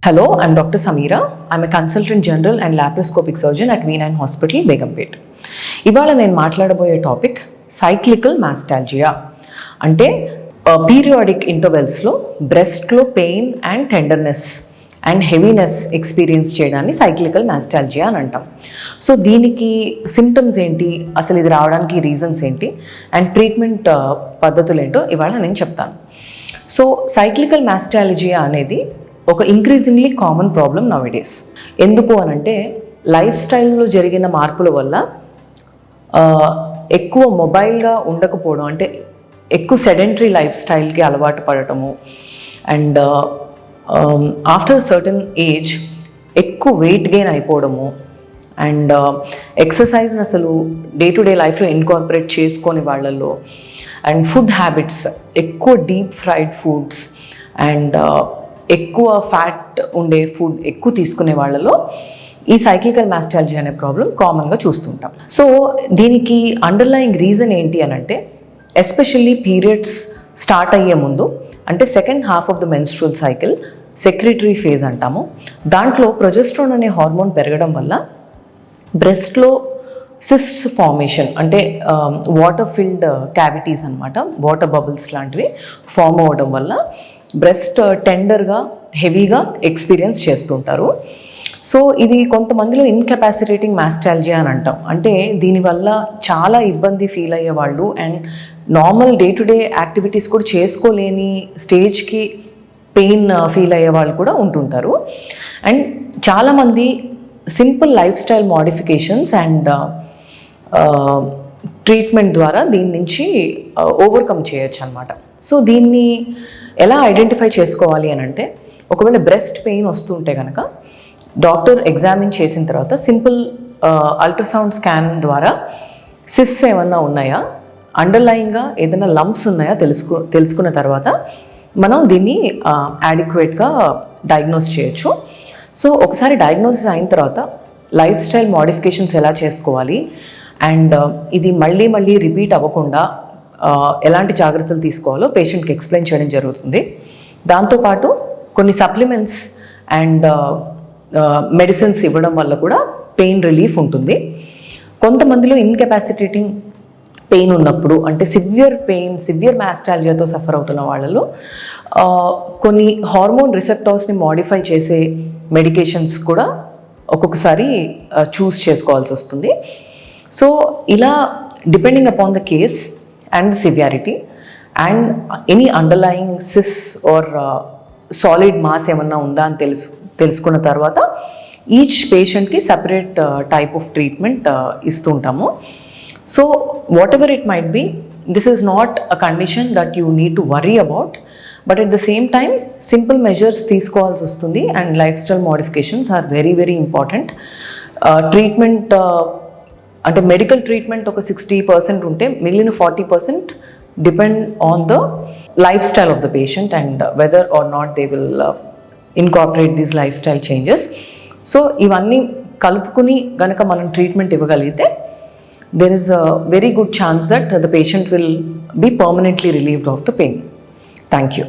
Hello, I'm Dr. Sameera. I'm a consultant general and laparoscopic surgeon at V9 Hospital, Begumpet. ఇవాళ నేను మాట్లాడబోయే topic cyclical mastalgia అంటే periodic ఇంటర్వెల్స్లో బ్రెస్ట్లో pain and tenderness and heaviness experience చేయడాన్ని cyclical mastalgia అని అంటాం. So దీనికి symptoms ఏంటి, అసలు ఇది రావడానికి రీజన్స్ ఏంటి అండ్ ట్రీట్మెంట్ పద్ధతులు ఏంటో ఇవాళ నేను చెప్తాను. సో సైక్లికల్ మాస్టాల్జియా అనేది ఒక ఇంక్రీజింగ్లీ కామన్ ప్రాబ్లం నౌడేస్. ఎందుకు అనంటే లైఫ్ స్టైల్లో జరిగిన మార్పుల వల్ల ఎక్కువ మొబైల్గా ఉండకపోవడం, అంటే ఎక్కువ సెడెంటరీ లైఫ్ స్టైల్కి అలవాటు పడటము అండ్ ఆఫ్టర్ సర్టన్ ఏజ్ ఎక్కువ వెయిట్ గెయిన్ అయిపోవడము అండ్ ఎక్సర్సైజ్ని అసలు డే టు డే లైఫ్లో ఇన్కార్పొరేట్ చేసుకొని వాళ్ళల్లో అండ్ ఫుడ్ హ్యాబిట్స్ ఎక్కువ డీప్ ఫ్రైడ్ ఫుడ్స్ అండ్ ఎక్కువ ఫ్యాట్ ఉండే ఫుడ్ ఎక్కువ తీసుకునే వాళ్ళలో ఈ సైక్లికల్ మాస్టాల్జియా అనే ప్రాబ్లం కామన్గా చూస్తుంటాం. సో దీనికి అండర్లయింగ్ రీజన్ ఏంటి అని అంటే ఎస్పెషల్లీ పీరియడ్స్ స్టార్ట్ అయ్యే ముందు, అంటే second half of the menstrual cycle secretary phase అంటాము. దాంట్లో ప్రొజెస్ట్రాన్ అనే హార్మోన్ పెరగడం వల్ల బ్రెస్ట్లో సిస్ట్ ఫార్మేషన్, అంటే వాటర్ ఫిల్డ్ క్యావిటీస్ అనమాట, వాటర్ బబుల్స్ లాంటివి ఫామ్ అవ్వడం వల్ల బ్రెస్ట్ టెండర్గా హెవీగా ఎక్స్పీరియన్స్ చేస్తుంటారు. సో ఇది కొంతమందిలో ఇన్కెపాసిటేటింగ్ మాస్టాల్జియా అని అంటాం. అంటే దీనివల్ల చాలా ఇబ్బంది ఫీల్ అయ్యే వాళ్ళు and normal day to day activities కూడా చేసుకోలేని స్టేజ్కి పెయిన్ ఫీల్ అయ్యే వాళ్ళు కూడా ఉంటుంటారు. అండ్ చాలామంది simple life style modifications and treatment ద్వారా దీని నుంచి ఓవర్కమ్ చేయొచ్చు అనమాట. సో దీన్ని ఎలా ఐడెంటిఫై చేసుకోవాలి అని అంటే, ఒకవేళ బ్రెస్ట్ పెయిన్ వస్తుంటే కనుక డాక్టర్ ఎగ్జామిన్ చేసిన తర్వాత సింపుల్ అల్ట్రాసౌండ్ స్కాన్ ద్వారా సిస్ట్స్ ఏమన్నా ఉన్నాయా, అండర్లయింగ్గా ఏదైనా లంప్స్ ఉన్నాయా తెలుసుకున్న తర్వాత మనం దీన్ని యాడిక్వేట్గా డయాగ్నోస్ చేయొచ్చు. సో ఒకసారి డయాగ్నోసిస్ అయిన తర్వాత లైఫ్ స్టైల్ మోడిఫికేషన్స్ ఎలా చేసుకోవాలి అండ్ ఇది మళ్ళీ రిపీట్ అవ్వకుండా ఎలాంటి జాగ్రత్తలు తీసుకోవాలో పేషెంట్కి ఎక్స్ప్లెయిన్ చేయడం జరుగుతుంది. దాంతోపాటు కొన్ని సప్లిమెంట్స్ అండ్ మెడిసిన్స్ ఇవ్వడం వల్ల కూడా పెయిన్ రిలీఫ్ ఉంటుంది. కొంతమందిలో ఇన్కెపాసిటేటింగ్ పెయిన్ ఉన్నప్పుడు, అంటే సివియర్ మాస్టాల్జియాతో సఫర్ అవుతున్న వాళ్ళలో కొన్ని హార్మోన్ రిసెప్టార్స్ని మోడిఫై చేసే మెడికేషన్స్ కూడా ఒక్కొక్కసారి చూస్ చేసుకోవాల్సి వస్తుంది. సో ఇలా depending upon the case and severity and any underlying cyst or solid mass ఏమన్నా ఉందా అని తెలుసుకున్న తర్వాత ఈచ్ పేషెంట్కి సపరేట్ టైప్ ఆఫ్ ట్రీట్మెంట్ ఇస్తుంటాము. So whatever it might be, this is not a condition that you need to worry about, but at the same time simple measures తీసుకోవాల్సి వస్తుంది and life style modifications are very important. Treatment అంటే medical treatment ఒక 60% ఉంటే మిగిలిన 40% depend on the lifestyle of the patient and whether or not they will incorporate these lifestyle changes. So ఇవన్నీ కలుపుకుని గనక మనం ట్రీట్మెంట్ ఇవ్వగలిగితే there is a very good chance that the patient will be permanently relieved of the pain. Thank you.